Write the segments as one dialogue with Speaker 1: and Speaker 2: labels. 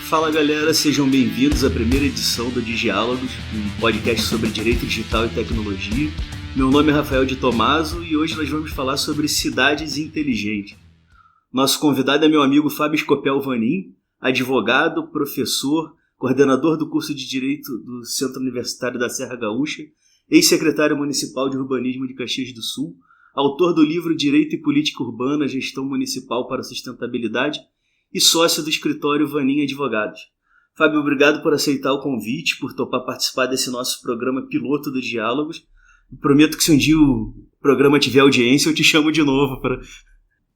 Speaker 1: Fala galera, sejam bem-vindos à primeira edição do Digiálogos, um podcast sobre direito digital e tecnologia. Meu nome é Rafael de Tomaso e hoje nós vamos falar sobre cidades inteligentes. Nosso convidado é meu amigo Fábio Scopel Vanin, advogado, professor, coordenador do curso de Direito do Centro Universitário da Serra Gaúcha, ex-secretário municipal de Urbanismo de Caxias do Sul, autor do livro Direito e Política Urbana, Gestão Municipal para a Sustentabilidade e sócio do escritório Vanin Advogados. Fábio, obrigado por aceitar o convite, por topar participar desse nosso programa piloto do Diálogos. Prometo que se um dia o programa tiver audiência, eu te chamo de novo.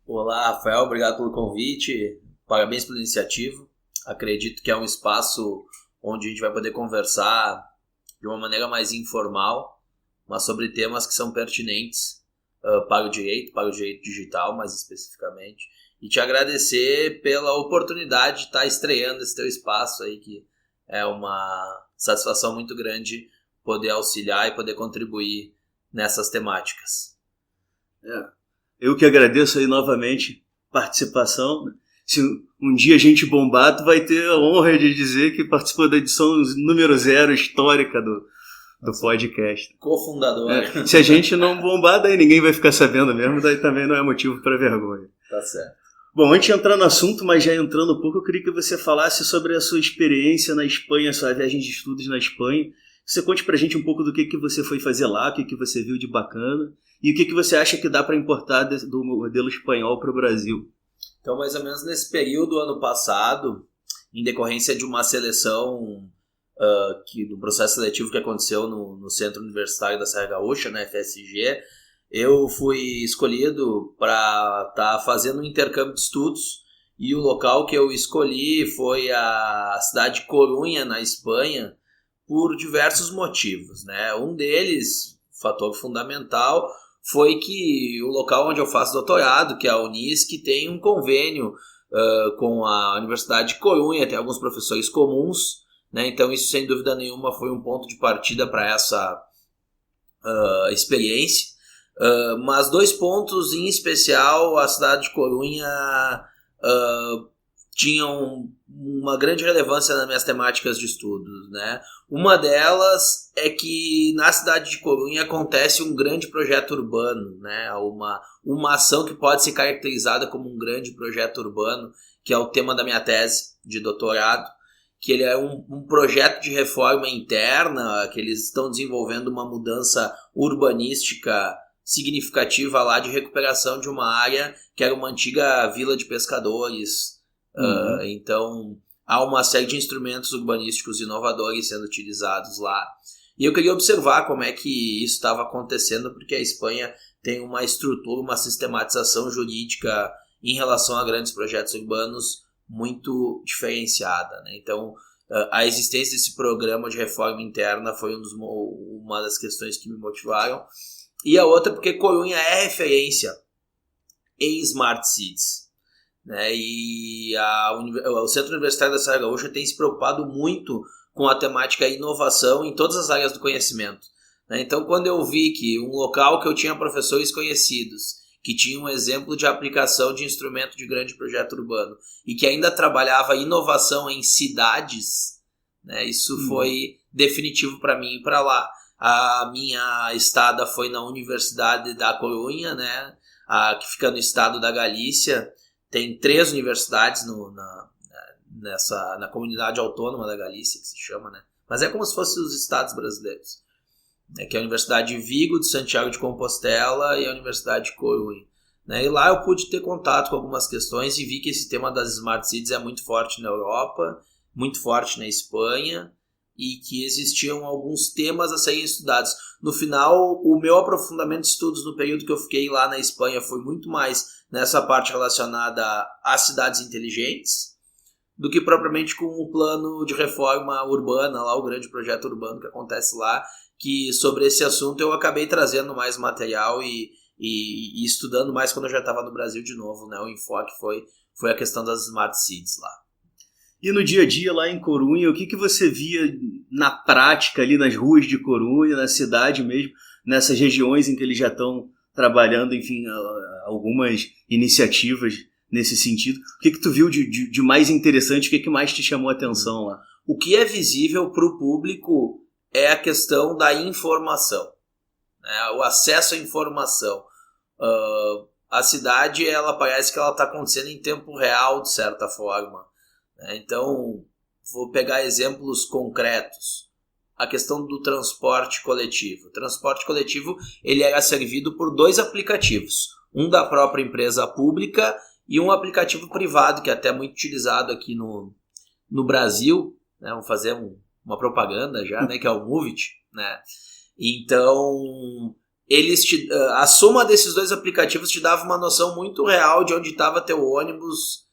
Speaker 2: Olá, Rafael, obrigado pelo convite, parabéns pela iniciativa. Acredito que é um espaço onde a gente vai poder conversar de uma maneira mais informal, mas sobre temas que são pertinentes para o direito digital mais especificamente. E te agradecer pela oportunidade de estar estreando esse teu espaço aí, que é uma satisfação muito grande poder auxiliar e poder contribuir nessas temáticas.
Speaker 1: Eu que agradeço aí novamente a participação. Se um dia a gente bombar, tu vai ter a honra de dizer que participou da edição número 0 histórica do podcast.
Speaker 2: Cofundador.
Speaker 1: Se a gente não bombar, daí ninguém vai ficar sabendo mesmo, daí também não é motivo para vergonha.
Speaker 2: Tá certo.
Speaker 1: Bom, antes de entrar no assunto, mas já entrando um pouco, eu queria que você falasse sobre a sua experiência na Espanha, sua viagem de estudos na Espanha. Você conte pra gente um pouco do que você foi fazer lá, o que você viu de bacana e o que você acha que dá para importar do modelo espanhol para o Brasil.
Speaker 2: Então, mais ou menos nesse período, ano passado, em decorrência de uma seleção do processo seletivo que aconteceu no Centro Universitário da Serra Gaúcha, na FSG, eu fui escolhido para estar fazendo um intercâmbio de estudos e o local que eu escolhi foi a cidade de Corunha, na Espanha, por diversos motivos, né? Um deles, fator fundamental, foi que o local onde eu faço doutorado, que é a Unisc, tem um convênio com a Universidade de Corunha, tem alguns professores comuns, né? Então isso sem dúvida nenhuma foi um ponto de partida para essa experiência. Mas dois pontos em especial, a cidade de Corunha tinham uma grande relevância nas minhas temáticas de estudos, né? Uma delas é que na cidade de Corunha acontece um grande projeto urbano, né? Uma ação que pode ser caracterizada como um grande projeto urbano, que é o tema da minha tese de doutorado, que ele é um projeto de reforma interna, que eles estão desenvolvendo uma mudança urbanística significativa lá de recuperação de uma área que era uma antiga vila de pescadores. Então há uma série de instrumentos urbanísticos inovadores sendo utilizados lá. E eu queria observar como é que isso estava acontecendo, porque a Espanha tem uma estrutura, uma sistematização jurídica em relação a grandes projetos urbanos muito diferenciada, né? Então a existência desse programa de reforma interna foi uma das questões que me motivaram. E a outra porque Corunha é referência em Smart Cities, né? E o Centro Universitário da Serra Gaúcha tem se preocupado muito com a temática inovação em todas as áreas do conhecimento, né? Então, quando eu vi que um local que eu tinha professores conhecidos, que tinha um exemplo de aplicação de instrumento de grande projeto urbano e que ainda trabalhava inovação em cidades, né? Isso foi definitivo para mim ir para lá. A minha estada foi na Universidade da Corunha, né? Que fica no estado da Galícia. Tem 3 universidades na comunidade autônoma da Galícia, que se chama, né? Mas é como se fossem os estados brasileiros, né? Que é a Universidade de Vigo, de Santiago de Compostela e a Universidade de Corunha, né? E lá eu pude ter contato com algumas questões e vi que esse tema das Smart Cities é muito forte na Europa, muito forte na Espanha, e que existiam alguns temas a serem estudados. No final, o meu aprofundamento de estudos no período que eu fiquei lá na Espanha foi muito mais nessa parte relacionada às cidades inteligentes do que propriamente com o plano de reforma urbana, lá o grande projeto urbano que acontece lá, que sobre esse assunto eu acabei trazendo mais material e estudando mais quando eu já estava no Brasil de novo, né? O enfoque foi a questão das Smart Cities lá.
Speaker 1: E no dia a dia lá em Corunha, o que você via na prática ali nas ruas de Corunha, na cidade mesmo, nessas regiões em que eles já estão trabalhando, enfim, algumas iniciativas nesse sentido. O que tu viu de mais interessante, o que mais te chamou a atenção lá?
Speaker 2: O que é visível para o público é a questão da informação, né? O acesso à informação. A cidade, ela parece que ela está acontecendo em tempo real, de certa forma, né? Então, vou pegar exemplos concretos. A questão do transporte coletivo. O transporte coletivo, ele era servido por 2 aplicativos. Um da própria empresa pública e um aplicativo privado, que é até muito utilizado aqui no Brasil, né? Vamos fazer uma propaganda já, né? Que é o Movit, né? Então, a soma desses 2 aplicativos te dava uma noção muito real de onde estava teu ônibus,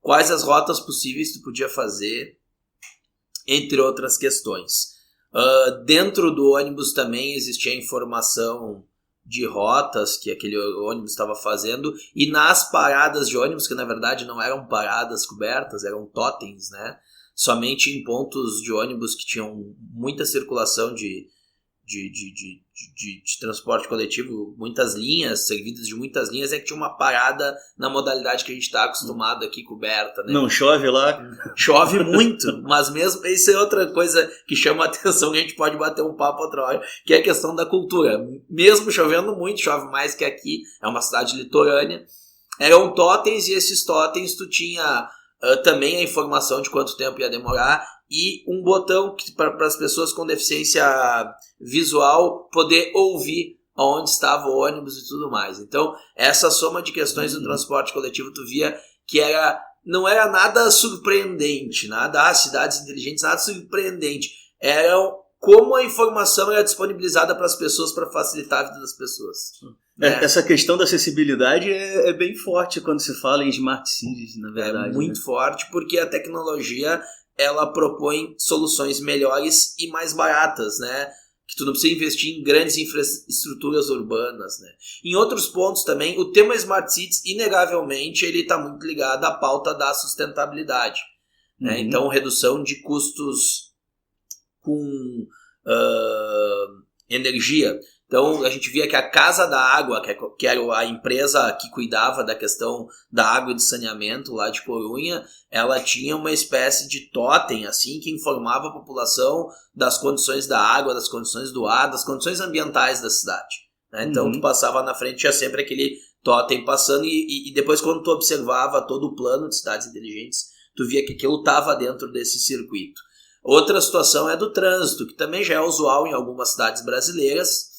Speaker 2: quais as rotas possíveis tu podia fazer, entre outras questões. Dentro do ônibus também existia informação de rotas que aquele ônibus estava fazendo, e nas paradas de ônibus, que na verdade não eram paradas cobertas, eram totens, né? Somente em pontos de ônibus que tinham muita circulação de transporte coletivo, muitas linhas, servidas de muitas linhas, é que tinha uma parada na modalidade que a gente está acostumado aqui, coberta, né?
Speaker 1: Não chove lá?
Speaker 2: Chove muito, mas mesmo isso é outra coisa que chama a atenção, que a gente pode bater um papo outra hora, que é a questão da cultura. Mesmo chovendo muito, chove mais que aqui, é uma cidade litorânea, eram totens, e esses totens tu tinha também a informação de quanto tempo ia demorar, e um botão para as pessoas com deficiência visual poder ouvir onde estava o ônibus e tudo mais. Então, essa soma de questões do transporte coletivo, tu via que não era nada surpreendente, nada, cidades inteligentes, nada surpreendente. Era como a informação era disponibilizada para as pessoas, para facilitar a vida das pessoas.
Speaker 1: Essa questão da acessibilidade é bem forte quando se fala em Smart Cities, na verdade.
Speaker 2: É muito forte, porque a tecnologia, ela propõe soluções melhores e mais baratas, né? Que tu não precisa investir em grandes infraestruturas urbanas, né? Em outros pontos também, o tema Smart Cities, inegavelmente, ele está muito ligado à pauta da sustentabilidade, né? Então, redução de custos com energia. Então, a gente via que a Casa da Água, que era a empresa que cuidava da questão da água e do saneamento lá de Corunha, ela tinha uma espécie de totem, assim, que informava a população das condições da água, das condições do ar, das condições ambientais da cidade, né? Então, tu passava na frente, tinha sempre aquele totem passando, e depois, quando tu observava todo o plano de cidades inteligentes, tu via que aquilo estava dentro desse circuito. Outra situação é do trânsito, que também já é usual em algumas cidades brasileiras,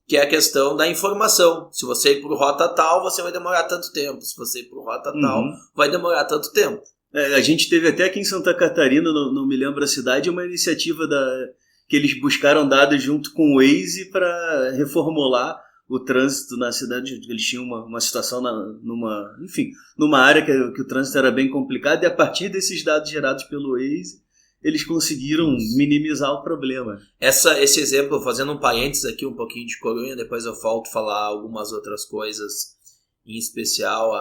Speaker 2: que é a questão da informação. Se você ir por rota tal, você vai demorar tanto tempo. Se você ir por rota tal, vai demorar tanto tempo.
Speaker 1: A gente teve até aqui em Santa Catarina, não me lembro a cidade, uma iniciativa que eles buscaram dados junto com o Waze para reformular o trânsito na cidade. Eles tinham uma situação numa área que o trânsito era bem complicado, e a partir desses dados gerados pelo Waze, eles conseguiram minimizar o problema.
Speaker 2: Esse exemplo, fazendo um parênteses aqui, um pouquinho de Corunha, depois eu volto a falar algumas outras coisas, em especial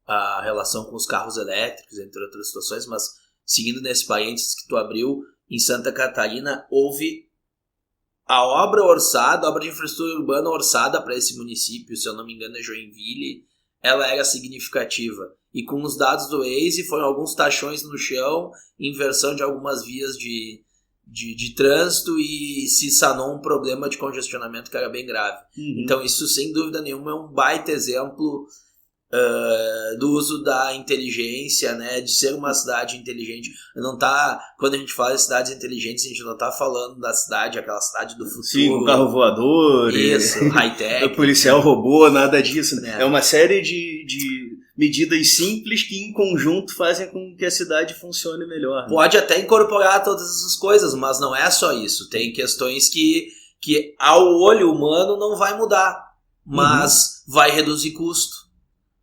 Speaker 2: a relação com os carros elétricos, entre outras situações, mas seguindo nesse parênteses que tu abriu, em Santa Catarina houve a obra de infraestrutura urbana orçada para esse município, se eu não me engano é Joinville, ela era significativa. E com os dados do Waze, foram alguns tachões no chão, inversão de algumas vias de trânsito, e se sanou um problema de congestionamento que era bem grave. Então isso, sem dúvida nenhuma, é um baita exemplo do uso da inteligência, né, de ser uma cidade inteligente. Quando a gente fala de cidades inteligentes, a gente não está falando da cidade, aquela cidade do futuro.
Speaker 1: Sim, com carro voador.
Speaker 2: Isso, high-tech.
Speaker 1: O policial robô, nada disso. Né? É uma série de medidas simples que em conjunto fazem com que a cidade funcione melhor. Né?
Speaker 2: Pode até incorporar todas essas coisas, mas não é só isso. Tem questões que ao olho humano não vai mudar, mas vai reduzir custo,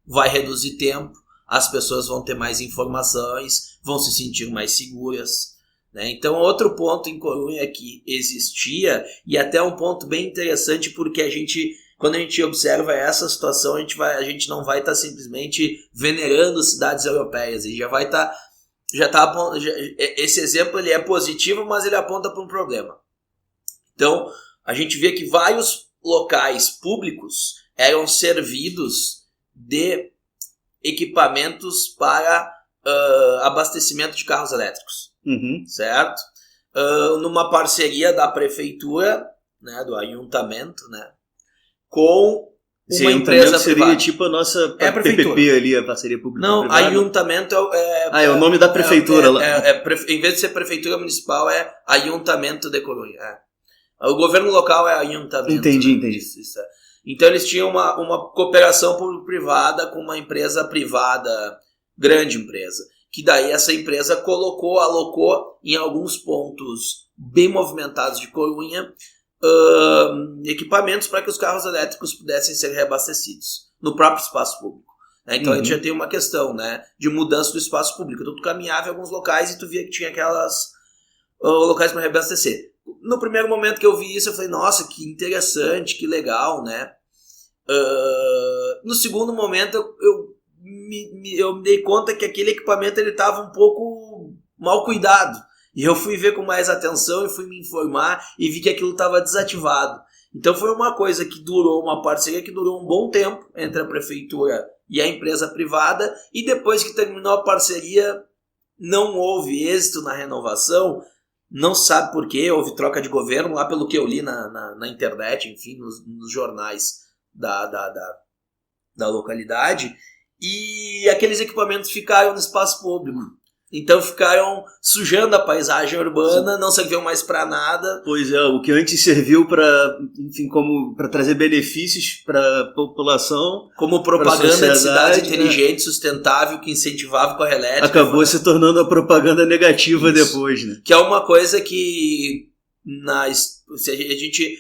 Speaker 2: vai reduzir tempo, as pessoas vão ter mais informações, vão se sentir mais seguras, né? Então, outro ponto em Corunha que existia, e até um ponto bem interessante, porque quando a gente observa essa situação, a gente não vai estar simplesmente venerando cidades europeias, e esse exemplo ele é positivo, mas ele aponta para um problema. Então, a gente vê que vários locais públicos eram servidos de equipamentos para abastecimento de carros elétricos, certo? Numa parceria da prefeitura, né, do ayuntamento, né, com uma empresa
Speaker 1: seria
Speaker 2: privada.
Speaker 1: Tipo a nossa
Speaker 2: prefeitura.
Speaker 1: PPP ali, a parceria pública-privada?
Speaker 2: Não, ayuntamento
Speaker 1: é o nome da prefeitura lá.
Speaker 2: Em vez de ser prefeitura municipal, é Ayuntamento de Corunha. O governo local é ayuntamento.
Speaker 1: Entendi.
Speaker 2: Isso. Então eles tinham uma cooperação público-privada com uma empresa privada, grande empresa, que daí essa empresa alocou em alguns pontos bem movimentados de Corunha equipamentos para que os carros elétricos pudessem ser reabastecidos no próprio espaço público. Então a gente já tem uma questão, né, de mudança do espaço público. Então tu caminhava em alguns locais e tu via que tinha aquelas locais para reabastecer. No primeiro momento que eu vi isso, eu falei, nossa, que interessante, que legal, né? No segundo momento, eu me dei conta que aquele equipamento estava um pouco mal cuidado. E eu fui ver com mais atenção e fui me informar e vi que aquilo estava desativado. Então foi uma coisa que durou, uma parceria que durou um bom tempo entre a prefeitura e a empresa privada, e depois que terminou a parceria, não houve êxito na renovação. Não se sabe por quê, houve troca de governo, lá pelo que eu li na internet, enfim, nos jornais da localidade, e aqueles equipamentos ficaram no espaço público. Então ficaram sujando a paisagem urbana, não serviu mais para nada.
Speaker 1: Pois é, o que antes serviu para trazer benefícios para a população,
Speaker 2: como propaganda de cidade inteligente, sustentável, que incentivava o carro elétrico,
Speaker 1: acabou se tornando a propaganda negativa depois, né?
Speaker 2: Que é uma coisa que se a gente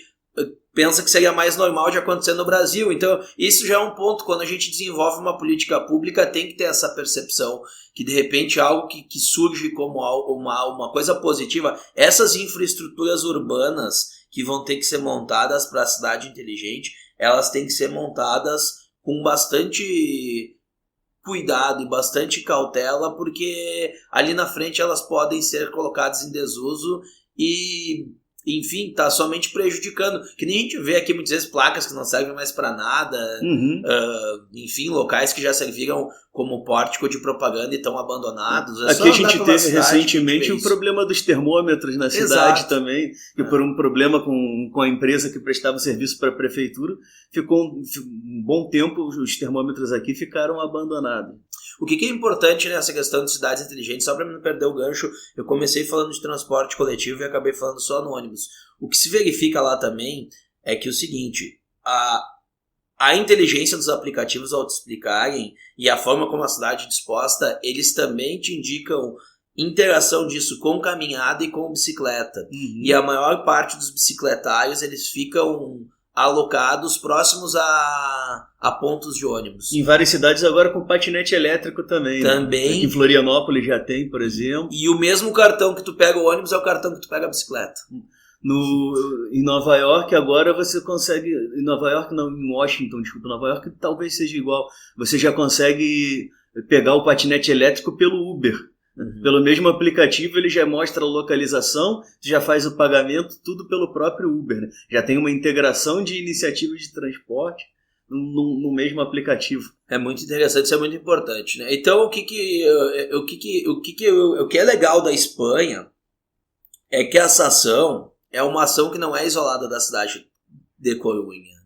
Speaker 2: pensa que seria mais normal de acontecer no Brasil. Então, isso já é um ponto. Quando a gente desenvolve uma política pública, tem que ter essa percepção que, de repente, algo que surge como uma coisa positiva, essas infraestruturas urbanas que vão ter que ser montadas para a cidade inteligente, elas têm que ser montadas com bastante cuidado e bastante cautela, porque ali na frente elas podem ser colocadas em desuso e, enfim, tá somente prejudicando. Que nem a gente vê aqui muitas vezes placas que não servem mais para nada, enfim, locais que já serviram como pórtico de propaganda e estão abandonados.
Speaker 1: Aqui a gente teve recentemente o problema dos termômetros na cidade também, que por um problema com a empresa que prestava serviço para a prefeitura, ficou um bom tempo, os termômetros aqui ficaram abandonados.
Speaker 2: O que é importante nessa questão de cidades inteligentes, só para não perder o gancho, eu comecei falando de transporte coletivo e acabei falando só no ônibus. O que se verifica lá também é que o seguinte, a inteligência dos aplicativos ao te explicarem e a forma como a cidade é disposta, eles também te indicam interação disso com caminhada e com bicicleta. E a maior parte dos bicicletários, eles ficam alocados próximos a pontos de ônibus.
Speaker 1: Em várias cidades agora com patinete elétrico também.
Speaker 2: Também.
Speaker 1: Aqui em Florianópolis já tem, por exemplo.
Speaker 2: E o mesmo cartão que tu pega o ônibus é o cartão que tu pega a bicicleta.
Speaker 1: Em Nova York agora você consegue... Em Nova York não, em Washington, desculpa, Nova York talvez seja igual. Você já consegue pegar o patinete elétrico pelo Uber. Pelo mesmo aplicativo ele já mostra a localização, já faz o pagamento, tudo pelo próprio Uber, né? Já tem uma integração de iniciativas de transporte no mesmo aplicativo.
Speaker 2: É muito interessante, isso é muito importante, né? Então o que é legal da Espanha é que essa ação é uma ação que não é isolada da cidade de Corunha.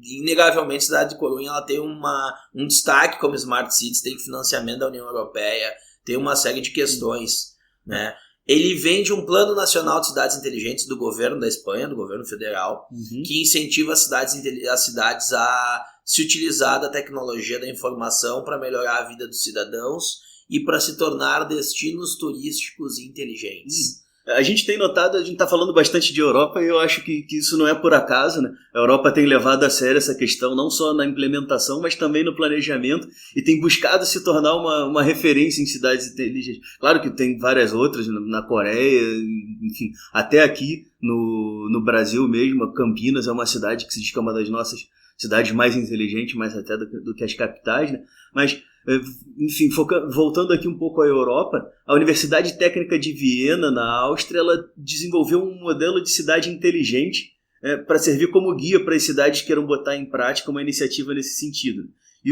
Speaker 2: Inegavelmente a cidade de Corunha ela tem um destaque como Smart Cities, tem financiamento da União Europeia, tem uma série de questões, né? Ele vem de um plano nacional de cidades inteligentes do governo da Espanha, do governo federal, que incentiva as cidades a se utilizar da tecnologia da informação para melhorar a vida dos cidadãos e para se tornar destinos turísticos inteligentes.
Speaker 1: A gente tem notado, a gente está falando bastante de Europa e eu acho que isso não é por acaso, né? A Europa tem levado a sério essa questão, não só na implementação, mas também no planejamento e tem buscado se tornar uma referência em cidades inteligentes. Claro que tem várias outras, na Coreia, enfim, até aqui no Brasil mesmo, Campinas é uma cidade que se diz que é uma das nossas cidades mais inteligentes, mais até do que as capitais, né? Mas... enfim, voltando aqui um pouco à Europa, a Universidade Técnica de Viena, na Áustria, ela desenvolveu um modelo de cidade inteligente para servir como guia para as cidades que queiram botar em prática uma iniciativa nesse sentido. E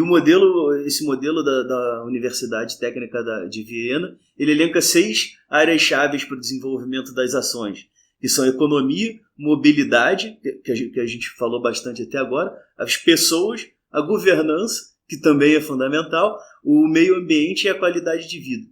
Speaker 1: esse modelo da Universidade Técnica de Viena, ele elenca 6 áreas chaves para o desenvolvimento das ações, que são economia, mobilidade, que a gente falou bastante até agora, as pessoas, a governança, que também é fundamental, o meio ambiente e a qualidade de vida.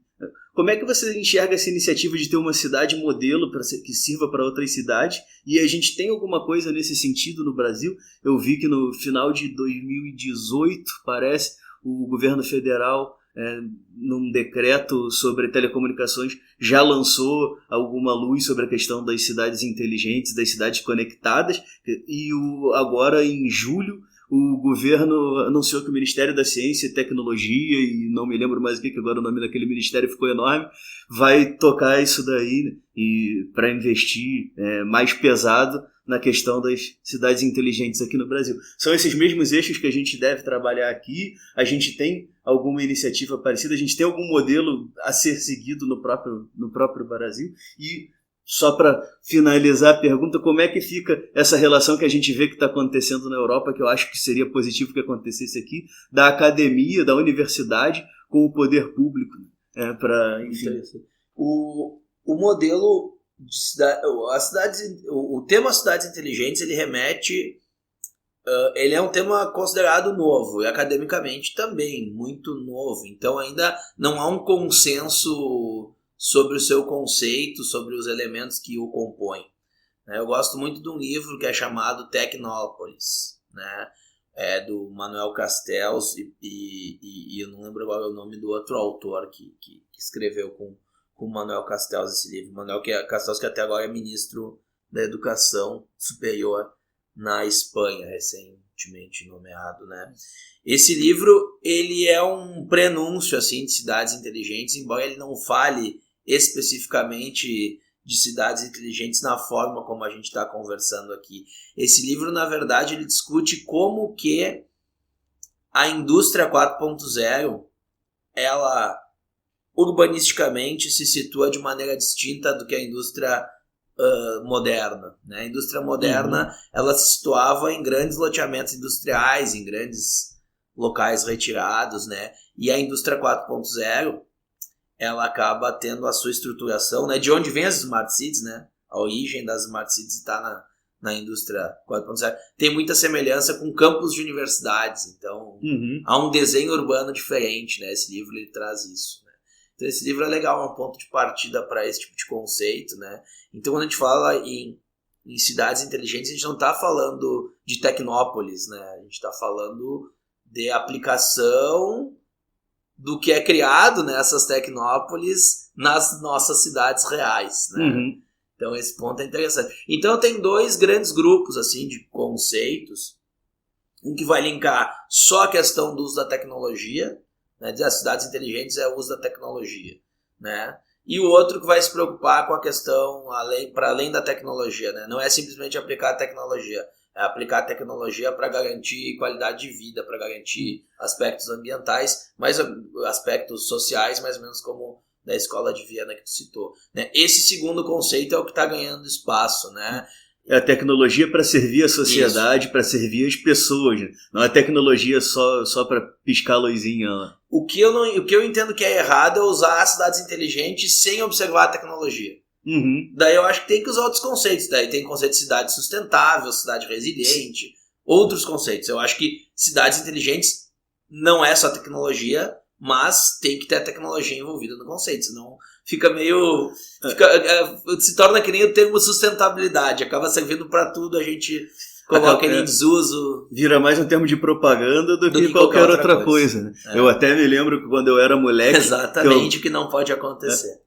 Speaker 1: Como é que você enxerga essa iniciativa de ter uma cidade modelo que sirva para outras cidades? E a gente tem alguma coisa nesse sentido no Brasil? Eu vi que no final de 2018, parece, o governo federal, num decreto sobre telecomunicações, já lançou alguma luz sobre a questão das cidades inteligentes, das cidades conectadas. E agora, em julho, o governo anunciou que o Ministério da Ciência e Tecnologia, e não me lembro mais o que agora o nome daquele ministério ficou enorme, vai tocar isso daí, né, e para investir mais pesado na questão das cidades inteligentes aqui no Brasil. São esses mesmos eixos que a gente deve trabalhar aqui. A gente tem alguma iniciativa parecida, a gente tem algum modelo a ser seguido no próprio Brasil. E só para finalizar a pergunta, como é que fica essa relação que a gente vê que está acontecendo na Europa, que eu acho que seria positivo que acontecesse aqui, da academia, da universidade, com o poder público? Enfim.
Speaker 2: O modelo de o tema cidades inteligentes, ele remete, ele é um tema considerado novo, e academicamente também muito novo, então ainda não há um consenso sobre o seu conceito, sobre os elementos que o compõem. Eu gosto muito de um livro que é chamado Tecnópolis, né? É do Manuel Castells, e eu não lembro agora o nome do outro autor que escreveu com o Manuel Castells esse livro. Manuel Castells, que até agora é ministro da Educação Superior na Espanha, recentemente nomeado, né? Esse livro, ele é um prenúncio assim, de cidades inteligentes, embora ele não fale especificamente de cidades inteligentes na forma como a gente está conversando aqui. Esse livro, na verdade, ele discute como que a indústria 4.0, ela urbanisticamente se situa de maneira distinta do que a indústria moderna, né? A indústria moderna, ela se situava em grandes loteamentos industriais, em grandes locais retirados, né? E a indústria 4.0, ela acaba tendo a sua estruturação, né? De onde vem as Smart Cities, né? A origem das Smart Cities está na indústria 4.0. Tem muita semelhança com campos de universidades, então há um desenho urbano diferente, né? Esse livro ele traz isso, né? Então esse livro é legal, é um ponto de partida para esse tipo de conceito, né? Então quando a gente fala em cidades inteligentes, a gente não está falando de tecnópolis, né? A gente está falando de aplicação do que é criado nessas tecnópolis nas nossas cidades reais, né? Então esse ponto é interessante. Então tem 2 grandes grupos assim de conceitos. Um que vai linkar só a questão do uso da tecnologia, né? As cidades inteligentes é o uso da tecnologia, né? E o outro que vai se preocupar com a questão para além da tecnologia, né? Não é simplesmente aplicar a tecnologia, é aplicar a tecnologia para garantir qualidade de vida, para garantir aspectos ambientais, mas aspectos sociais, mais ou menos como da escola de Viena que tu citou, né? Esse segundo conceito é o que está ganhando espaço, né?
Speaker 1: É a tecnologia para servir a sociedade, para servir as pessoas, né? Não é tecnologia só para piscar a luzinha lá.
Speaker 2: O que eu entendo que é errado é usar as cidades inteligentes sem observar a tecnologia. Daí eu acho que tem que usar outros conceitos. Daí tem conceito de cidade sustentável, cidade resiliente, outros conceitos. Eu acho que cidades inteligentes não é só tecnologia, mas tem que ter a tecnologia envolvida no conceito, senão fica meio... se torna que nem o termo sustentabilidade, acaba servindo para tudo, a gente coloca ele em desuso.
Speaker 1: Vira mais um termo de propaganda do que qualquer outra coisa, né? Eu até me lembro que quando eu era moleque...
Speaker 2: Exatamente, que não pode acontecer.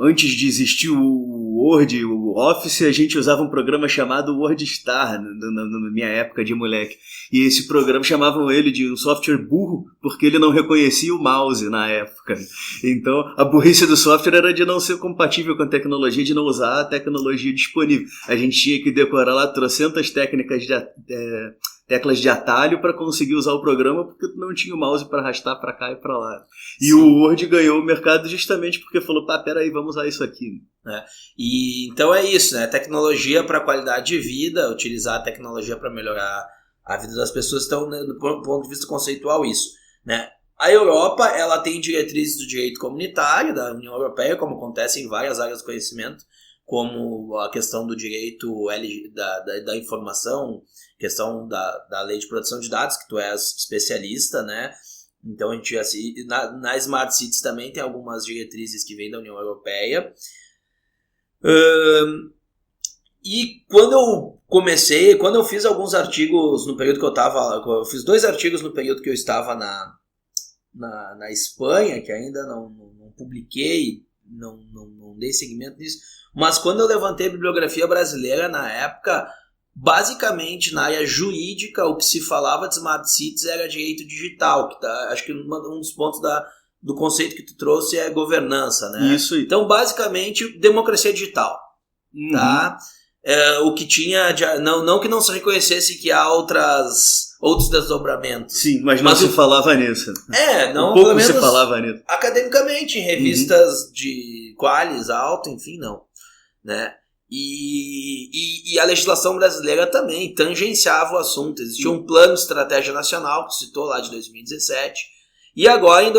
Speaker 1: Antes de existir o Word, o Office, a gente usava um programa chamado WordStar, na minha época de moleque. E esse programa chamavam ele de um software burro, porque ele não reconhecia o mouse na época. Então, a burrice do software era de não ser compatível com a tecnologia, de não usar a tecnologia disponível. A gente tinha que decorar lá trocentas teclas de atalho para conseguir usar o programa, porque não tinha o mouse para arrastar para cá e para lá. E Sim. O Word ganhou o mercado justamente porque falou, peraí, vamos usar isso aqui.
Speaker 2: E então é isso, né? Tecnologia para qualidade de vida, utilizar a tecnologia para melhorar A vida das pessoas estão, né, do ponto de vista conceitual, isso, né? A Europa, ela tem diretrizes do direito comunitário da União Europeia, como acontece em várias áreas do conhecimento, como a questão do direito da informação, questão da lei de proteção de dados, que tu és especialista, né? Então, a gente, assim, na Smart Cities também tem algumas diretrizes que vêm da União Europeia. E quando eu fiz alguns artigos no período que eu fiz 2 artigos no período que eu estava na Espanha, que ainda não publiquei, não dei seguimento nisso, mas quando eu levantei a bibliografia brasileira na época, basicamente na área jurídica, o que se falava de Smart Cities era direito digital, que acho que um dos pontos do conceito que tu trouxe é governança, né?
Speaker 1: Isso aí.
Speaker 2: Então, basicamente, democracia digital, tá? O que tinha, não que não se reconhecesse que há outros desdobramentos.
Speaker 1: Sim, mas não se falava nisso.
Speaker 2: Não,
Speaker 1: pouco
Speaker 2: pelo menos
Speaker 1: se falava nisso.
Speaker 2: Academicamente, em revistas de qualis alto, enfim, não, né? E a legislação brasileira também tangenciava o assunto. Existia um plano de estratégia nacional, que citou lá de 2017, e agora em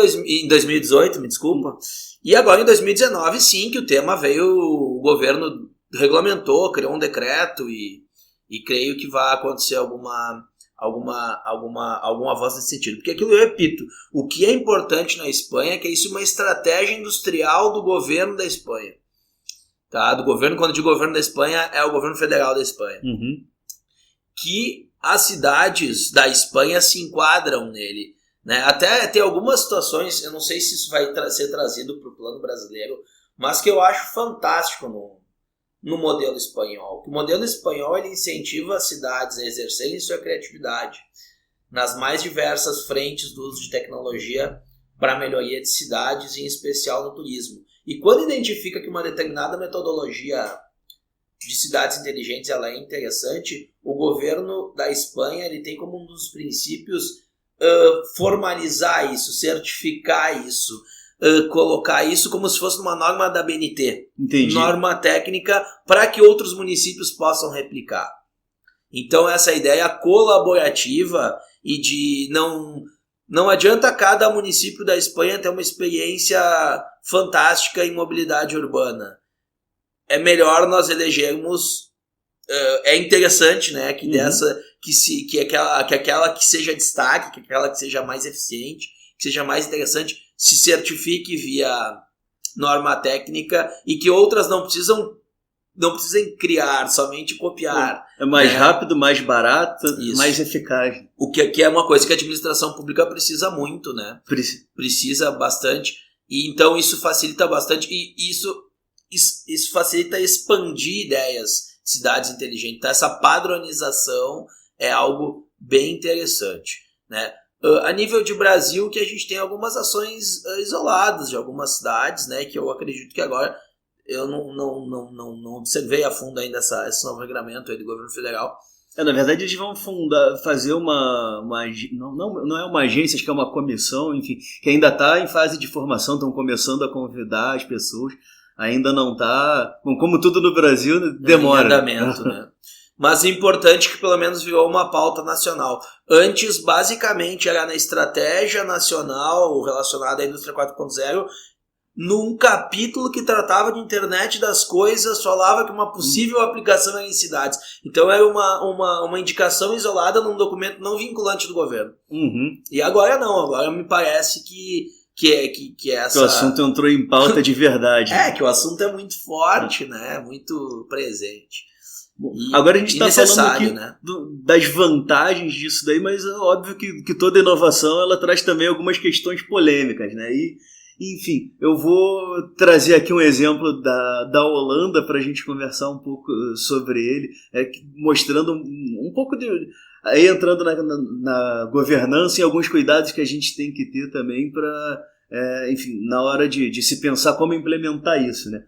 Speaker 2: 2018, me desculpa, e agora em 2019, sim, que o tema veio, o governo regulamentou, criou um decreto e creio que vai acontecer algum avanço nesse sentido. Porque aquilo, eu repito, o que é importante na Espanha é que isso é uma estratégia industrial do governo da Espanha. Tá? Do governo, quando eu digo governo da Espanha, é o governo federal da Espanha. Que as cidades da Espanha se enquadram nele. Né? Até tem algumas situações, eu não sei se isso vai ser trazido para o plano brasileiro, mas que eu acho fantástico no modelo espanhol. O modelo espanhol ele incentiva as cidades a exercerem sua criatividade nas mais diversas frentes do uso de tecnologia para a melhoria de cidades, em especial no turismo. E quando identifica que uma determinada metodologia de cidades inteligentes ela é interessante, o governo da Espanha ele tem como um dos princípios formalizar isso, certificar isso, colocar isso como se fosse uma norma da BNT.
Speaker 1: Entendi.
Speaker 2: Norma técnica para que outros municípios possam replicar. Então essa ideia colaborativa e de não adianta cada município da Espanha ter uma experiência fantástica em mobilidade urbana. É melhor nós elegermos, é interessante, né, que aquela que seja destaque, que aquela que seja mais eficiente, que seja mais interessante, se certifique via norma técnica e que outras não precisem criar, somente copiar.
Speaker 1: É mais rápido, mais barato, mais eficaz.
Speaker 2: O que é uma coisa que a administração pública precisa muito, né? Precisa bastante. E então isso facilita bastante e isso facilita expandir ideias de cidades inteligentes. Então essa padronização é algo bem interessante, né? A nível de Brasil, que a gente tem algumas ações isoladas de algumas cidades, né? Que eu acredito que agora eu não observei a fundo ainda esse novo regulamento aí do governo federal.
Speaker 1: Na verdade, eles vão fazer não é uma agência, acho que é uma comissão, enfim, que ainda está em fase de formação, estão começando a convidar as pessoas, ainda não está, como tudo no Brasil, demora.
Speaker 2: Em andamento, né? Mas é importante que pelo menos virou uma pauta nacional. Antes, basicamente, era na estratégia nacional relacionada à indústria 4.0, num capítulo que tratava de internet das coisas, falava que uma possível aplicação era em cidades. Então era uma indicação isolada num documento não vinculante do governo. E agora não, agora me parece que essa...
Speaker 1: Que o assunto entrou em pauta de verdade.
Speaker 2: Que o assunto é muito forte, né? Muito presente.
Speaker 1: Agora a gente está falando aqui,
Speaker 2: né?
Speaker 1: Das vantagens disso daí, mas é óbvio que toda inovação ela traz também algumas questões polêmicas, né? Enfim, eu vou trazer aqui um exemplo da Holanda para a gente conversar um pouco sobre ele, mostrando um pouco aí entrando na governança e alguns cuidados que a gente tem que ter também para, enfim, na hora de se pensar como implementar isso, né?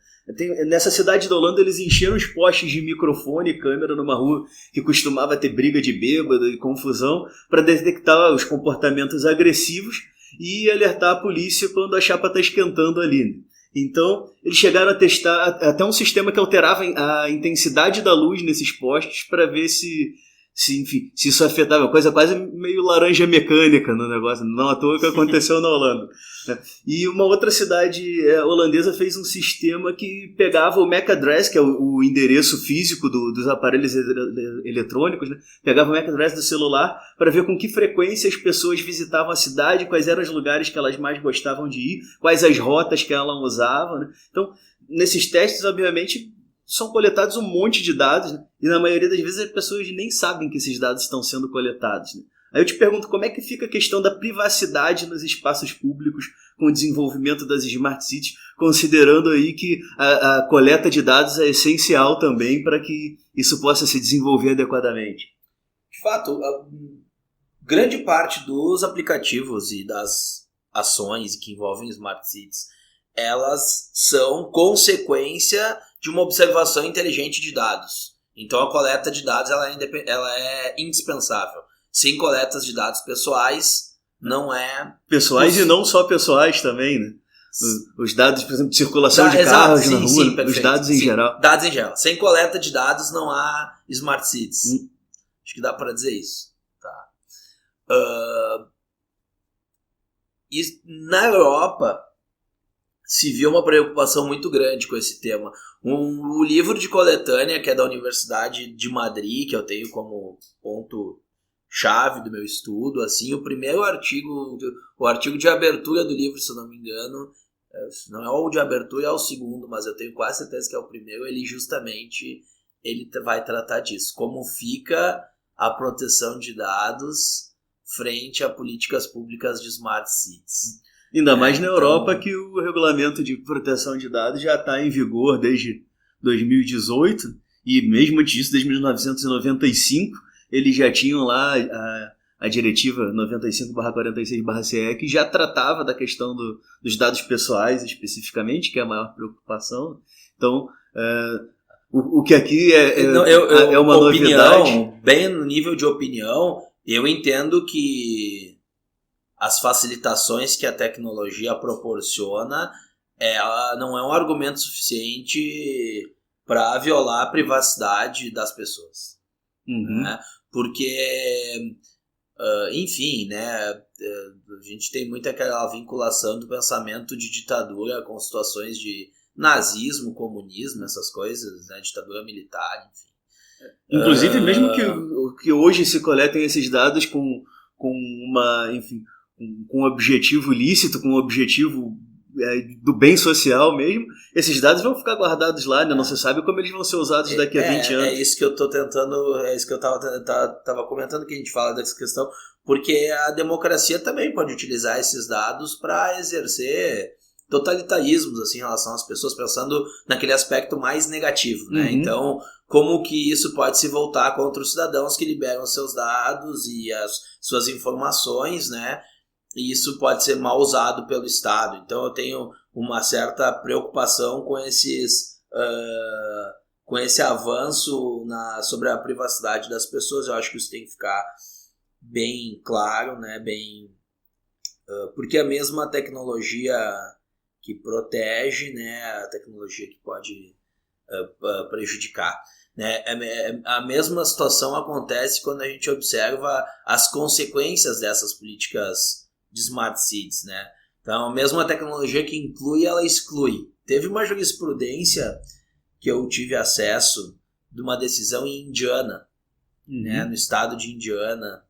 Speaker 1: Nessa cidade da Holanda eles encheram os postes de microfone e câmera numa rua que costumava ter briga de bêbado e confusão para detectar os comportamentos agressivos e alertar a polícia quando a chapa está esquentando ali. Então, eles chegaram a testar até um sistema que alterava a intensidade da luz nesses postes para ver se enfim, se isso afetava, coisa quase meio laranja mecânica no negócio, não à toa que aconteceu na Holanda. E uma outra cidade holandesa fez um sistema que pegava o MAC address, que é o endereço físico dos aparelhos eletrônicos, né? Pegava o MAC address do celular para ver com que frequência as pessoas visitavam a cidade, quais eram os lugares que elas mais gostavam de ir, quais as rotas que elas usavam, né? Então, nesses testes, obviamente, são coletados um monte de dados, né? E na maioria das vezes as pessoas nem sabem que esses dados estão sendo coletados, né? Aí eu te pergunto, como é que fica a questão da privacidade nos espaços públicos com o desenvolvimento das Smart Cities, considerando aí que a coleta de dados é essencial também para que isso possa se desenvolver adequadamente?
Speaker 2: De fato, grande parte dos aplicativos e das ações que envolvem Smart Cities, elas são consequência de uma observação inteligente de dados. Então a coleta de dados ela é indispensável. Sem coletas de dados pessoais, não é...
Speaker 1: Pessoais e não só pessoais também, né? Os dados, por exemplo, de circulação de carros na rua, sim, os dados em geral.
Speaker 2: Dados em geral. Sem coleta de dados não há Smart Cities. Acho que dá para dizer isso. Tá. E na Europa se viu uma preocupação muito grande com esse tema. O livro de coletânea, que é da Universidade de Madrid, que eu tenho como ponto-chave do meu estudo, assim, o primeiro artigo, o artigo de abertura do livro, se eu não me engano, não é o de abertura, é o segundo, mas eu tenho quase certeza que é o primeiro, ele vai tratar disso. Como fica a proteção de dados frente a políticas públicas de Smart Cities.
Speaker 1: Ainda mais na Europa, que o regulamento de proteção de dados já está em vigor desde 2018, e mesmo antes disso, desde 1995, eles já tinham lá a diretiva 95/46/CE, que já tratava da questão dos dados pessoais especificamente, que é a maior preocupação. Então, o que aqui é uma novidade.
Speaker 2: Bem no nível de opinião, eu entendo que as facilitações que a tecnologia proporciona, ela não é um argumento suficiente para violar a privacidade das pessoas. Né? Porque, enfim, né, a gente tem muito aquela vinculação do pensamento de ditadura com situações de nazismo, comunismo, essas coisas, né, ditadura militar, enfim.
Speaker 1: Inclusive, mesmo que hoje se coletem esses dados com uma, enfim, com um objetivo lícito, com um objetivo do bem social mesmo, esses dados vão ficar guardados lá, né? Não se sabe como eles vão ser usados daqui a 20 anos.
Speaker 2: É isso que eu tô tentando, é isso que eu tava comentando, que a gente fala dessa questão, porque a democracia também pode utilizar esses dados para exercer totalitarismos assim, em relação às pessoas, pensando naquele aspecto mais negativo, né? Então, como que isso pode se voltar contra os cidadãos que liberam seus dados e as suas informações, né? E isso pode ser mal usado pelo Estado. Então eu tenho uma certa preocupação com esse avanço sobre a privacidade das pessoas. Eu acho que isso tem que ficar bem claro, né? Porque a mesma tecnologia que protege, né? A tecnologia que pode prejudicar. Né? A mesma situação acontece quando a gente observa as consequências dessas políticas de Smart Cities, né? Então, mesmo a tecnologia que inclui, ela exclui. Teve uma jurisprudência que eu tive acesso de uma decisão em Indiana, né? No estado de Indiana.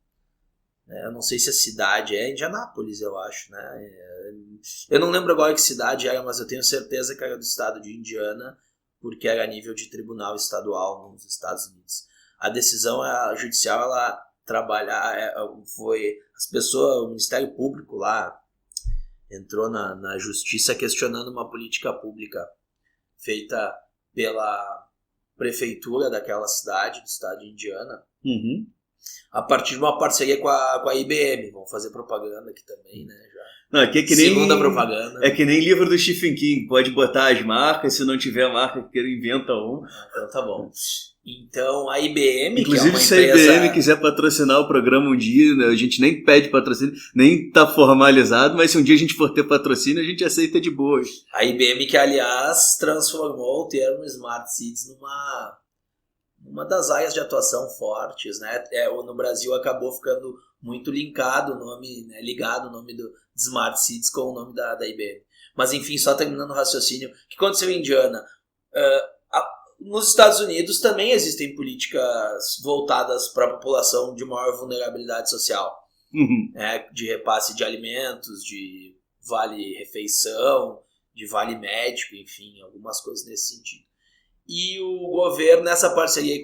Speaker 2: Eu não sei se a cidade é Indianápolis, eu acho, né? Eu não lembro agora que cidade era, mas eu tenho certeza que era do estado de Indiana, porque era a nível de tribunal estadual nos Estados Unidos. A decisão judicial, ela foi as pessoas, o Ministério Público lá entrou na justiça questionando uma política pública feita pela prefeitura daquela cidade, do estado de Indiana, a partir de uma parceria com a IBM. Vão fazer propaganda aqui também, né?
Speaker 1: Não, aqui é que nem,
Speaker 2: segunda propaganda.
Speaker 1: É que nem livro do Stephen King, pode botar as marcas, se não tiver a marca que ele inventa um.
Speaker 2: Então tá bom. Então a IBM,
Speaker 1: inclusive,
Speaker 2: que é uma
Speaker 1: se a IBM quiser patrocinar o programa um dia, né, a gente nem pede patrocínio, nem tá formalizado, mas se um dia a gente for ter patrocínio, a gente aceita de boas.
Speaker 2: A IBM que, aliás, transformou o termo Smart Cities uma das áreas de atuação fortes, né? No Brasil acabou ficando muito linkado o nome, né? Ligado o nome do Smart Cities com o nome da IBM. Mas enfim, só terminando o raciocínio, o que aconteceu em Indiana? Nos Estados Unidos também existem políticas voltadas para a população de maior vulnerabilidade social, né? De repasse de alimentos, de vale-refeição, de vale médico, enfim, algumas coisas nesse sentido. E o governo, nessa parceria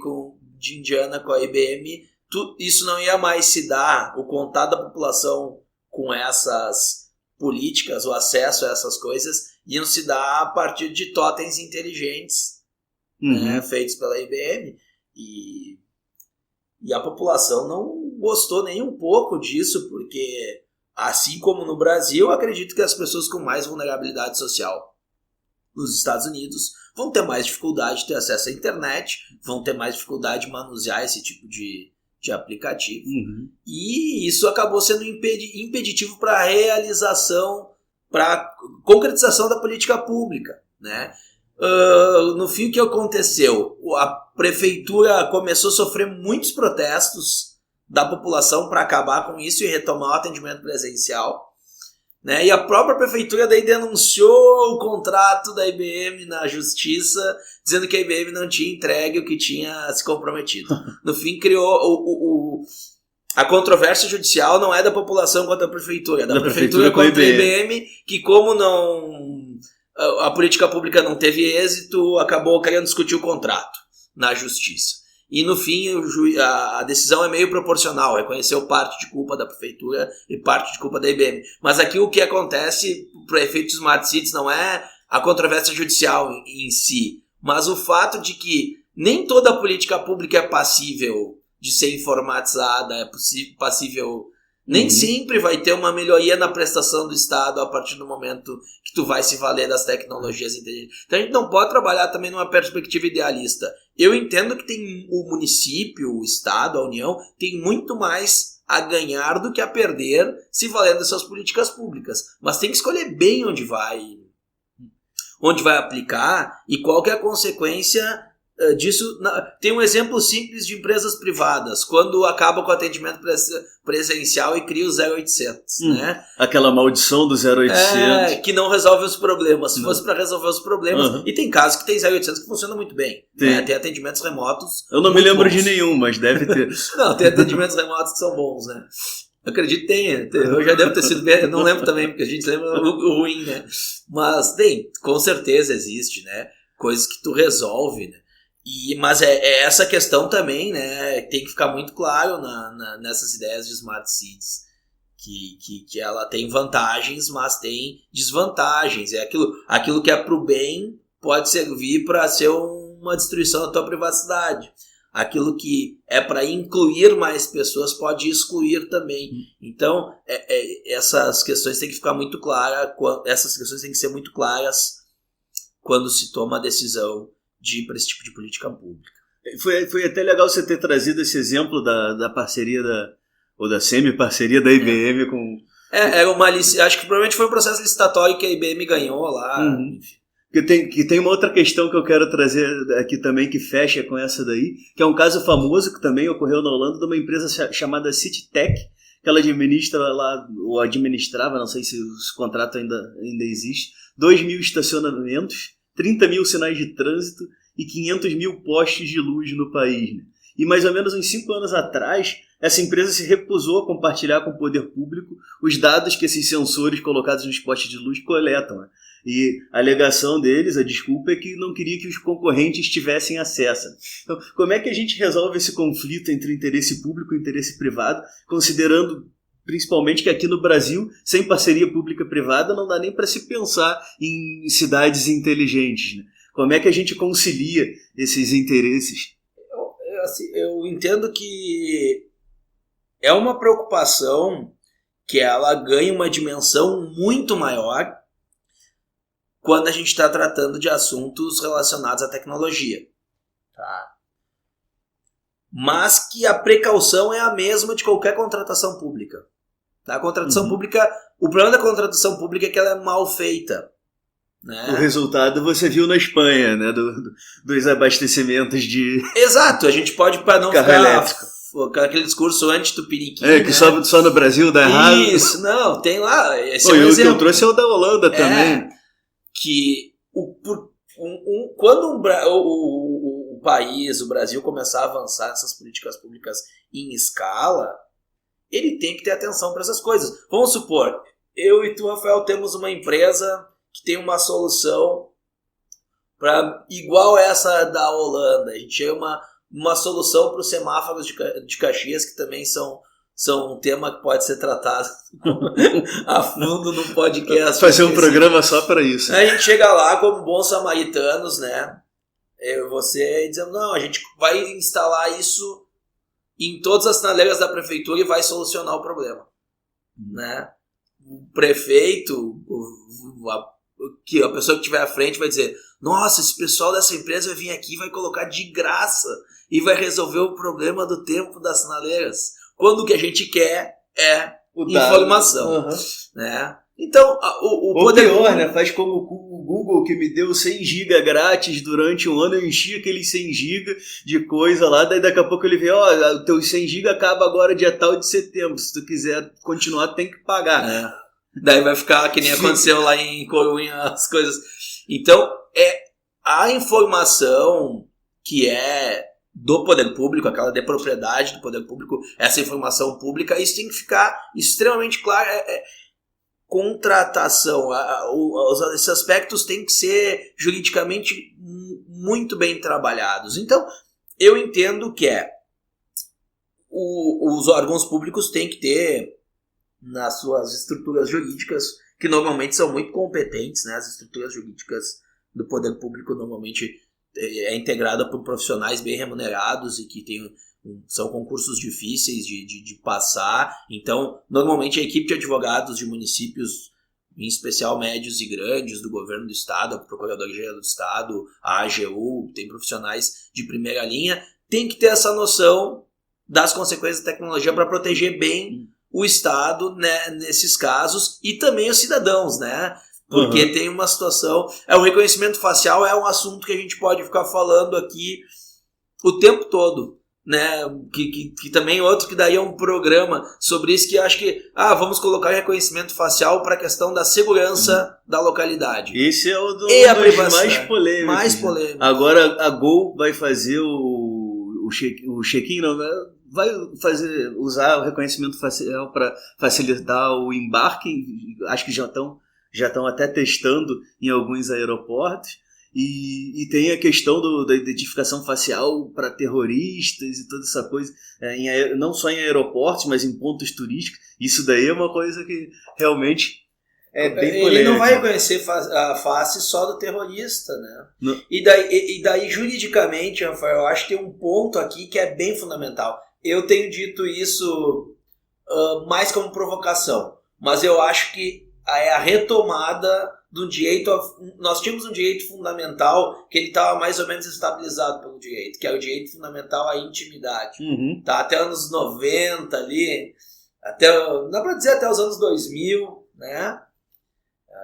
Speaker 2: de Indiana com a IBM, isso não ia mais se dar, o contato da população com essas políticas, o acesso a essas coisas, iam se dar a partir de totens inteligentes, né, feitos pela IBM, e a população não gostou nem um pouco disso, porque, assim como no Brasil, eu acredito que as pessoas com mais vulnerabilidade social nos Estados Unidos vão ter mais dificuldade de ter acesso à internet, vão ter mais dificuldade de manusear esse tipo de aplicativo. E isso acabou sendo impeditivo para a realização, para a concretização da política pública, né? No fim, o que aconteceu? A prefeitura começou a sofrer muitos protestos da população para acabar com isso e retomar o atendimento presencial, né? E a própria prefeitura daí denunciou o contrato da IBM na justiça, dizendo que a IBM não tinha entregue o que tinha se comprometido. No fim, criou a controvérsia judicial não é da população contra a prefeitura, é da prefeitura contra a IBM, que como a política pública não teve êxito, acabou querendo discutir o contrato na justiça. E no fim, a decisão é meio proporcional, reconheceu parte de culpa da prefeitura e parte de culpa da IBM. Mas aqui o que acontece para o efeito Smart Cities não é a controvérsia judicial em si, mas o fato de que nem toda política pública é passível de ser informatizada, é passível. Nem sempre vai ter uma melhoria na prestação do Estado a partir do momento que tu vai se valer das tecnologias inteligentes. Então a gente não pode trabalhar também numa perspectiva idealista. Eu entendo que tem o município, o Estado, a União, tem muito mais a ganhar do que a perder se valendo das suas políticas públicas. Mas tem que escolher bem onde vai aplicar e qual que é a consequência disso. Tem um exemplo simples de empresas privadas, quando acaba com o atendimento presencial e cria o 0800, né?
Speaker 1: Aquela maldição do 0800.
Speaker 2: Que não resolve os problemas. Se fosse para resolver os problemas, e tem casos que tem 0800 que funciona muito bem, né? Tem atendimentos remotos.
Speaker 1: Eu não me lembro de nenhum, mas deve ter.
Speaker 2: Não, tem atendimentos remotos que são bons, né? Eu acredito que tenha. Eu já devo ter sido bem, eu não lembro também, porque a gente lembra o ruim, né? Mas com certeza existe, né? Coisas que tu resolve, né? Mas é essa questão também, né? Tem que ficar muito claro nessas ideias de Smart Cities, que ela tem vantagens, mas tem desvantagens. É aquilo que é pro bem pode servir para ser uma destruição da tua privacidade. Aquilo que é para incluir mais pessoas pode excluir também. Então, essas questões têm que ficar muito claras. Essas questões têm que ser muito claras quando se toma a decisão de ir para esse tipo de política pública.
Speaker 1: Foi até legal você ter trazido esse exemplo da parceria ou da semi-parceria da IBM com...
Speaker 2: Era uma acho que provavelmente foi um processo licitatório que a IBM ganhou lá. Enfim.
Speaker 1: Que tem uma outra questão que eu quero trazer aqui também, que fecha com essa daí, que é um caso famoso que também ocorreu na Holanda, de uma empresa chamada CityTech, que ela administra lá, ou administrava, não sei se o contrato ainda existe, 2.000 estacionamentos, 30 mil sinais de trânsito e 500 mil postes de luz no país, né? E mais ou menos uns 5 anos atrás, essa empresa se recusou a compartilhar com o poder público os dados que esses sensores colocados nos postes de luz coletam, né? E a alegação deles, a desculpa, é que não queria que os concorrentes tivessem acesso. Então, como é que a gente resolve esse conflito entre interesse público e interesse privado, considerando principalmente que aqui no Brasil, sem parceria pública-privada, não dá nem para se pensar em cidades inteligentes, né? Como é que a gente concilia esses interesses?
Speaker 2: Eu entendo que é uma preocupação que ela ganha uma dimensão muito maior quando a gente está tratando de assuntos relacionados à tecnologia. Tá? Mas que a precaução é a mesma de qualquer contratação pública. Tá? A contratação pública, o problema da contratação pública é que ela é mal feita. né?
Speaker 1: O resultado você viu na Espanha, né? Dos abastecimentos de
Speaker 2: Exato, a gente pode, para não
Speaker 1: carro
Speaker 2: ficar
Speaker 1: elétrico.
Speaker 2: aquele discurso anti-tupiniquim,
Speaker 1: Que
Speaker 2: né?
Speaker 1: só no Brasil dá errado.
Speaker 2: Isso, não, tem lá. Esse
Speaker 1: Pô,
Speaker 2: é um
Speaker 1: e o que
Speaker 2: exemplo.
Speaker 1: eu trouxe é o da Holanda também.
Speaker 2: Que quando o país, o Brasil, começar a avançar nessas políticas públicas em escala, ele tem que ter atenção para essas coisas. Vamos supor, eu e tu, Rafael, temos uma empresa que tem uma solução igual essa da Holanda. A gente tem uma solução para os semáforos de Caxias, que também são um tema que pode ser tratado a fundo num podcast.
Speaker 1: Fazer um programa só para isso.
Speaker 2: A gente chega lá como bons samaritanos, né? Você dizendo, não, a gente vai instalar isso em todas as sinaleiras da prefeitura e vai solucionar o problema, né? O prefeito, a pessoa que estiver à frente vai dizer, nossa, esse pessoal dessa empresa vai vir aqui e vai colocar de graça e vai resolver o problema do tempo das sinaleiras. Quando o que a gente quer é informação, né? Então, o poder...
Speaker 1: pior, né? Faz como o Google, que me deu 100 GB grátis durante um ano, eu enchi aqueles 100 GB de coisa lá, daí daqui a pouco ele vê, o teu 100 GB acaba agora dia tal de setembro, se tu quiser continuar, tem que pagar.
Speaker 2: Daí vai ficar que nem aconteceu lá em Corunha, as coisas. Então, a informação que é do poder público, aquela de propriedade do poder público, essa informação pública, isso tem que ficar extremamente claro. Contratação, esses aspectos têm que ser juridicamente muito bem trabalhados. Então, eu entendo que os órgãos públicos têm que ter nas suas estruturas jurídicas, que normalmente são muito competentes, né? As estruturas jurídicas do poder público normalmente é integrada por profissionais bem remunerados e que são concursos difíceis de passar. Então, normalmente a equipe de advogados de municípios, em especial médios e grandes, do governo do estado, a Procuradoria do Estado, a AGU, tem profissionais de primeira linha, tem que ter essa noção das consequências da tecnologia para proteger bem o Estado, né, nesses casos, e também os cidadãos, né? Porque tem uma situação... O reconhecimento facial é um assunto que a gente pode ficar falando aqui o tempo todo, né? Que também outro que daria um programa sobre isso, que acho que vamos colocar reconhecimento facial para a questão da segurança da localidade.
Speaker 1: Esse é o dos mais polêmicos.
Speaker 2: Mais polêmico.
Speaker 1: Agora a Gol vai fazer o check-in, não, vai usar o reconhecimento facial para facilitar o embarque. Acho que já estão até testando em alguns aeroportos. E tem a questão da identificação facial para terroristas e toda essa coisa, não só em aeroportos, mas em pontos turísticos. Isso daí é uma coisa que realmente é bem polêmica.
Speaker 2: Ele não vai reconhecer a face só do terrorista, né? E daí, juridicamente, Rafael, eu acho que tem um ponto aqui que é bem fundamental. Eu tenho dito isso mais como provocação, mas eu acho que é a retomada do direito. Nós tínhamos um direito fundamental que ele estava mais ou menos estabilizado pelo direito, que é o direito fundamental à intimidade. Tá? Até anos 90 ali, dá para dizer até os anos 2000, né?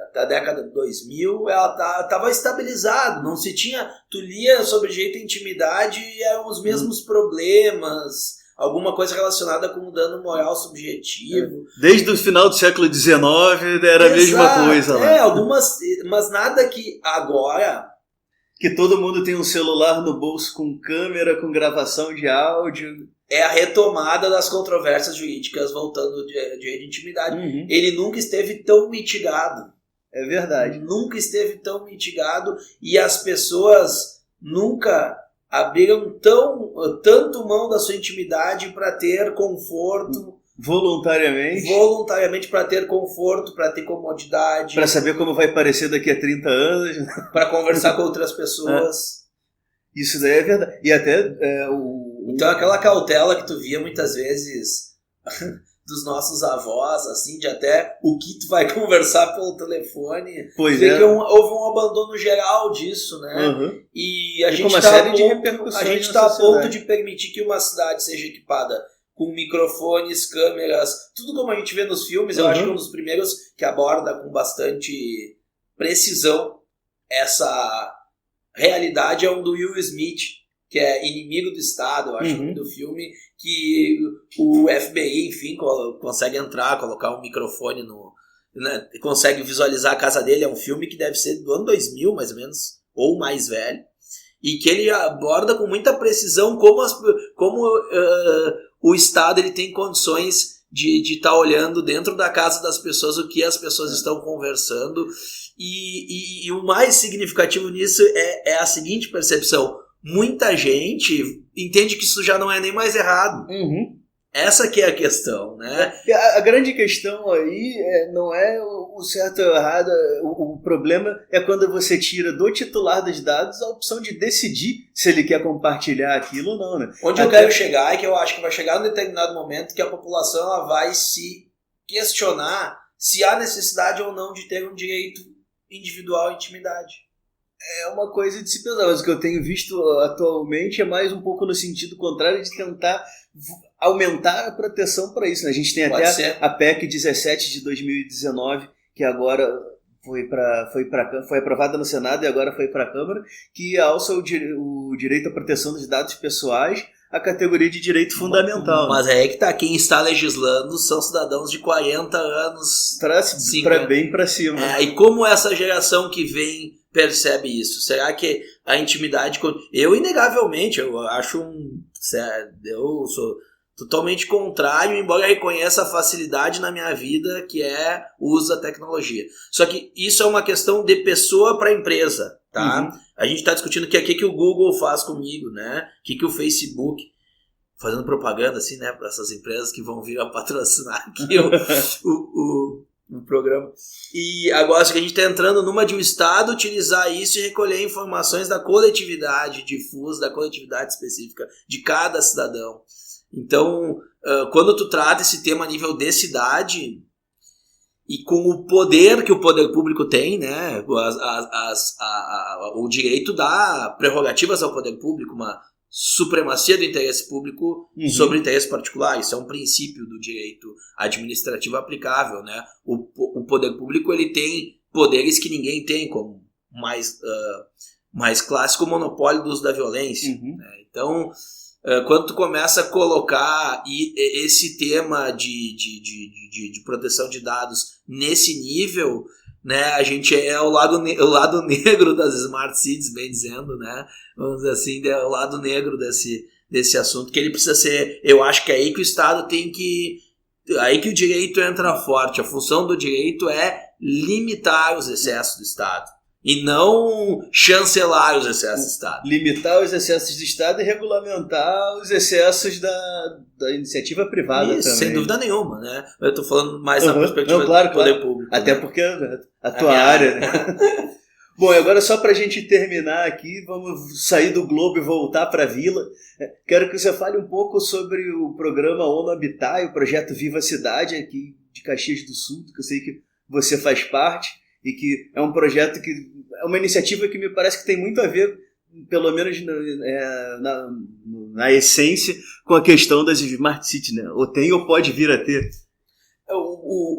Speaker 2: Até a década de 2000, ela estava estabilizado, não se tinha... Tu lia sobre direito à intimidade e eram os mesmos problemas, alguma coisa relacionada com o dano moral subjetivo.
Speaker 1: Desde o final do século XIX era a mesma coisa lá.
Speaker 2: Algumas, mas nada que agora...
Speaker 1: Que todo mundo tem um celular no bolso com câmera, com gravação de áudio.
Speaker 2: É a retomada das controvérsias jurídicas voltando de direito de intimidade. Ele nunca esteve tão mitigado.
Speaker 1: É verdade.
Speaker 2: Nunca esteve tão mitigado e as pessoas nunca abriram tanto mão da sua intimidade para ter conforto. Voluntariamente para ter conforto, para ter comodidade.
Speaker 1: Para saber como vai parecer daqui a 30 anos.
Speaker 2: Para conversar com outras pessoas.
Speaker 1: Isso daí é verdade. E até
Speaker 2: Então aquela cautela que tu via muitas vezes dos nossos avós, assim, de até o que tu vai conversar pelo telefone.
Speaker 1: Pois
Speaker 2: que houve um abandono geral disso, né? E a gente está a ponto de permitir que uma cidade seja equipada com microfones, câmeras, tudo como a gente vê nos filmes. Eu acho que é um dos primeiros que aborda com bastante precisão essa realidade é um do Will Smith, que é Inimigo do Estado, eu acho, do filme, que o FBI, enfim, consegue entrar, colocar um microfone né, consegue visualizar a casa dele. É um filme que deve ser do ano 2000, mais ou menos, ou mais velho, e que ele aborda com muita precisão como o Estado ele tem condições de estar olhando dentro da casa das pessoas o que as pessoas estão conversando. E o mais significativo nisso é a seguinte percepção: muita gente entende que isso já não é nem mais errado. Essa que é a questão, né?
Speaker 1: A grande questão aí não é o certo ou errado. O problema é quando você tira do titular dos dados a opção de decidir se ele quer compartilhar aquilo ou não, né?
Speaker 2: Onde eu quero chegar é que eu acho que vai chegar um determinado momento que a população ela vai se questionar se há necessidade ou não de ter um direito individual à intimidade.
Speaker 1: É uma coisa de se pensar, mas o que eu tenho visto atualmente é mais um pouco no sentido contrário, de tentar aumentar a proteção para isso, né? A gente tem até a PEC 17 de 2019, que agora foi aprovada no Senado e agora foi para a Câmara, que alça o direito à proteção dos dados pessoais à categoria de direito fundamental.
Speaker 2: Mas é que tá, quem está legislando são cidadãos de 40 anos.
Speaker 1: Bem para cima.
Speaker 2: E como essa geração que vem percebe isso? Será que a intimidade... Eu, inegavelmente, eu acho eu sou totalmente contrário, embora eu reconheça a facilidade na minha vida que é o uso da tecnologia. Só que isso é uma questão de pessoa para empresa, tá? A gente está discutindo que o Google faz comigo, né? O que o Facebook... Fazendo propaganda, assim, né? Para essas empresas que vão vir a patrocinar aqui o programa. E agora que a gente está entrando numa de um Estado utilizar isso e recolher informações da coletividade difusa, da coletividade específica de cada cidadão. Então, quando tu trata esse tema a nível de cidade e com o poder que o poder público tem, né, o direito dá prerrogativas ao poder público, uma supremacia do interesse público sobre o interesse particular. Isso é um princípio do direito administrativo aplicável, né? O poder público ele tem poderes que ninguém tem, como mais clássico monopólio do uso da violência, né? Então, quando tu começa a colocar esse tema de proteção de dados nesse nível, né, a gente é o lado negro das Smart Cities, bem dizendo, né? Vamos dizer assim, é o lado negro desse assunto, que ele precisa ser... Eu acho que é aí que o Estado tem que... Aí que o direito entra forte. A função do direito é limitar os excessos do Estado e não chancelar os excessos do Estado.
Speaker 1: Limitar os excessos do Estado e regulamentar os excessos da iniciativa privada. Isso, também.
Speaker 2: Sem dúvida nenhuma, né? Eu estou falando mais na perspectiva do poder público.
Speaker 1: Até porque a tua área, né? Bom, e agora só para a gente terminar aqui, vamos sair do Globo e voltar para a Vila. Quero que você fale um pouco sobre o programa ONU Habitat e o projeto Viva Cidade aqui de Caxias do Sul, que eu sei que você faz parte, e que é um projeto que é uma iniciativa que me parece que tem muito a ver, pelo menos na essência, com a questão das Smart Cities, né? Ou tem ou pode vir a ter.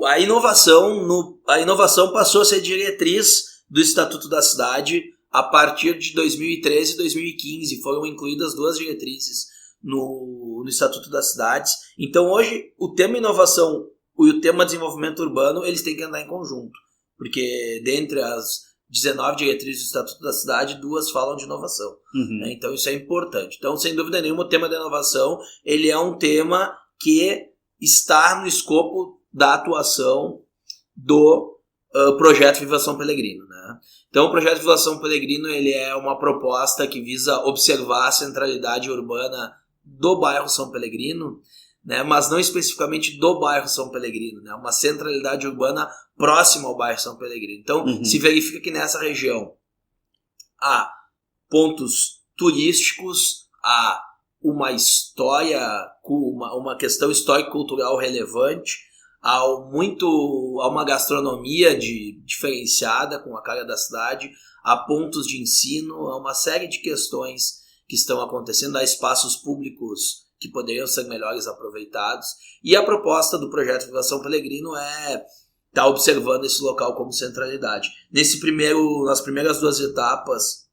Speaker 2: A inovação passou a ser diretriz do Estatuto da Cidade a partir de 2013 e 2015. Foram incluídas 2 diretrizes no Estatuto das Cidades. Então hoje o tema inovação e o tema desenvolvimento urbano eles têm que andar em conjunto, porque dentre as 19 diretrizes do Estatuto da Cidade, 2 falam de inovação, né? Então isso é importante. Então, sem dúvida nenhuma, o tema da inovação ele é um tema que está no escopo da atuação do projeto Viva São Pelegrino, né? Então o projeto Viva São Pelegrino ele é uma proposta que visa observar a centralidade urbana do bairro São Pelegrino, né? Mas não especificamente do bairro São Pelegrino, né? Uma centralidade urbana próxima ao bairro São Pelegrino. Então se verifica que nessa região há pontos turísticos, há uma história, uma questão histórico-cultural relevante, há uma gastronomia diferenciada com a cara da cidade, há pontos de ensino, há uma série de questões que estão acontecendo, há espaços públicos que poderiam ser melhores aproveitados. E a proposta do projeto Viva São Pelegrino é está observando esse local como centralidade. Nas primeiras 2 etapas,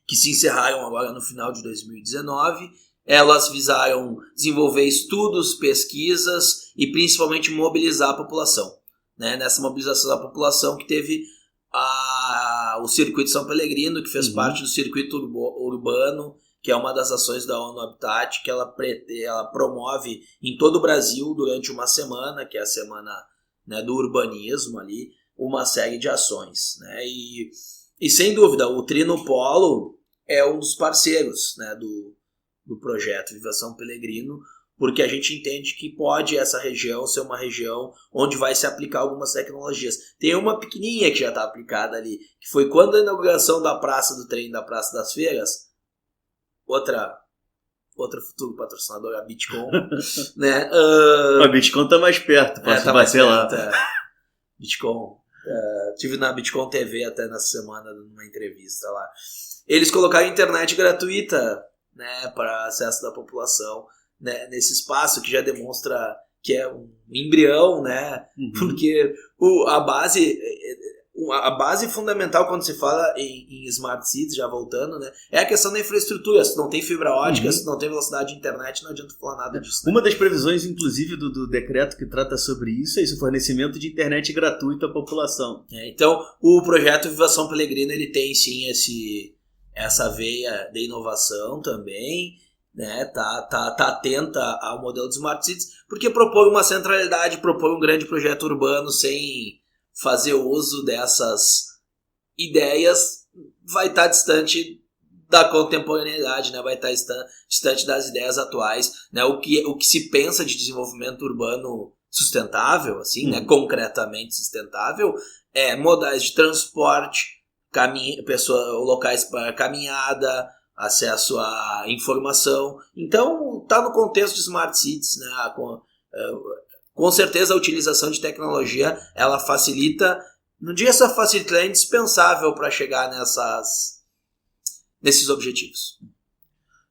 Speaker 2: que se encerraram agora no final de 2019, elas visaram desenvolver estudos, pesquisas e principalmente mobilizar a população. Né? Nessa mobilização da população que teve o Circuito São Pelegrino, que fez parte do Circuito Urbano, que é uma das ações da ONU Habitat, que ela promove em todo o Brasil durante uma semana, que é a semana, né, do urbanismo ali, uma série de ações. Né? E sem dúvida, o Trinopolo é um dos parceiros, né, do projeto Viva São Pelegrino, porque a gente entende que pode essa região ser uma região onde vai se aplicar algumas tecnologias. Tem uma pequenininha que já está aplicada ali, que foi quando a inauguração da Praça do Trem, da Praça das Feiras, outra futuro patrocinador, a Bitcoin, né?
Speaker 1: A Bitcoin tá mais perto, posso bater lá.
Speaker 2: Bitcoin. Tive na Bitcoin TV até nessa semana, numa entrevista lá. Eles colocaram internet gratuita, né, para acesso da população, né, nesse espaço que já demonstra que é um embrião, né? Porque a base fundamental quando se fala em Smart Cities, já voltando, né, é a questão da infraestrutura. Se não tem fibra ótica, se não tem velocidade de internet, não adianta falar nada disso. Né?
Speaker 1: Uma das previsões, inclusive, do decreto que trata sobre isso é o fornecimento de internet gratuito à população.
Speaker 2: Então, o projeto Viva São Pelegrino, ele tem sim essa veia de inovação também, né? Tá atenta ao modelo de Smart Cities, porque propõe uma centralidade, propõe um grande projeto urbano sem fazer uso dessas ideias, vai estar distante da contemporaneidade, né? Vai estar distante das ideias atuais, né? O que se pensa de desenvolvimento urbano sustentável, assim, né? Concretamente sustentável, é modais de transporte, locais para caminhada, acesso à informação. Então, está no contexto de Smart Cities, né? Com certeza a utilização de tecnologia, ela facilita, não diria só facilita, é indispensável para chegar nesses objetivos.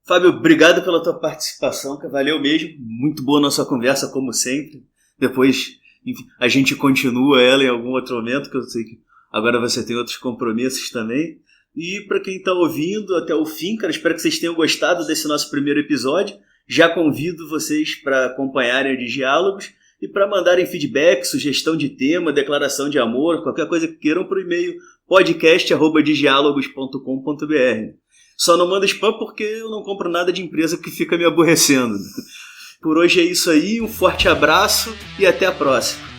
Speaker 1: Fábio, obrigado pela tua participação, que valeu mesmo, muito boa nossa conversa como sempre. Depois, enfim, a gente continua ela em algum outro momento, que eu sei que agora você tem outros compromissos também. E para quem está ouvindo até o fim, cara, espero que vocês tenham gostado desse nosso primeiro episódio. Já convido vocês para acompanharem os diálogos e para mandarem feedback, sugestão de tema, declaração de amor, qualquer coisa que queiram para o e-mail podcast@digialogos.com.br. Só não manda spam porque eu não compro nada de empresa que fica me aborrecendo. Por hoje é isso aí, um forte abraço e até a próxima.